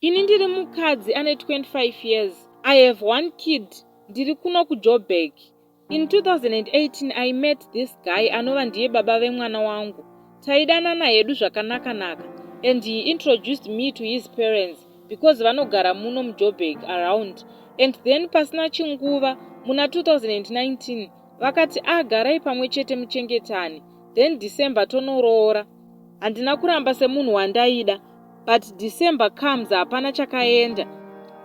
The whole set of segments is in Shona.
Ini ndiri mukadzi ane 25 years. I have one kid. Ndiri kuno kuJoburg. In 2018 I met this guy anova ndiye baba vemwana wangu. Taidanana hedu zvakanaka and he introduced me to his parents because vanogara muno muJoburg around. And then pasina chinguva muna 2019 vakati agarai pamwe chete muchengetani. Then December tonoroora. Handina kuramba semunhu wandaida. But December comes hapana chakaenda.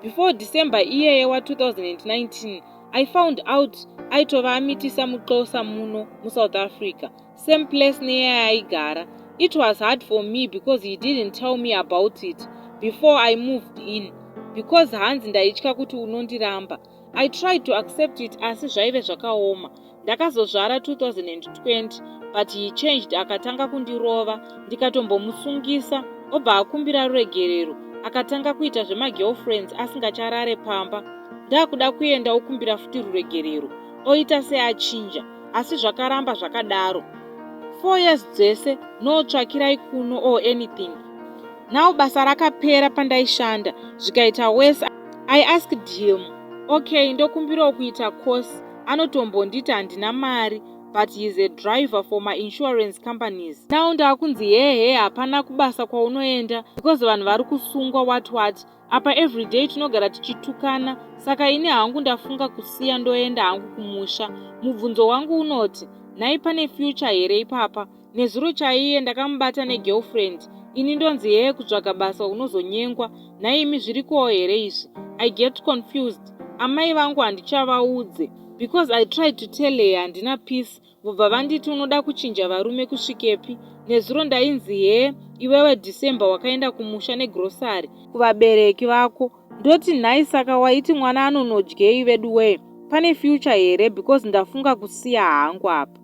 Before December iyeye wa 2019, I found out aitova amitisa muXhosa muno muSouth Africa, same place neye aigara. It was hard for me because he didn't tell me about it before I moved in, because hanzi ndaitya kuti unondiramba. I tried to accept it asi zvaive zvakaoma. Ndakazozvara 2020, but he changed akatanga kundirova, ndikatombomusungisa, obva akumbira ruregerero, akatanga kuita zvemagirlfriends asingacharare pamba. Ndakuda kuenda okumbira futi ruregerero, oita seachinja, asi zvakaramba zvakadaro. 4 years dzese nootsvakirai kuno or anything. Now basa rakapera pandaishanda, zvikaita worse. I asked him, okay, ndokumbirawo kuita course. Anotombonditi handina mari, but he is a driver for my insurance companies. Now ndakunzi hehe hapana kubasa kwaunoenda because vanhu vari kusungwa what. Apa everyday tinogara tichitukana, saka ini hangu ndafunga kusiya ndoenda hangu kumusha. Mubvunzo wangu unoti, nhai pane future here ipapa? Nezuro chaiye ndakamubata negirlfriend. Ini ndonzi hehe kutsvaga basa unozonyengwa. Nhai imi zvirikowo here izvi? I get confused. Amai vangu handichavaudze. Because I tried to tell her handina peace, vobva vanditi unoda kuchinja varume kusvikepi. Nezuro ndainzi hehe, iwewe December wakaenda kumusha negrocery kuvabereki vako. Ndoti nhai saka waiti mwana anonodyei vedu we. Pane future here because ndafunga kusiya hangu apa.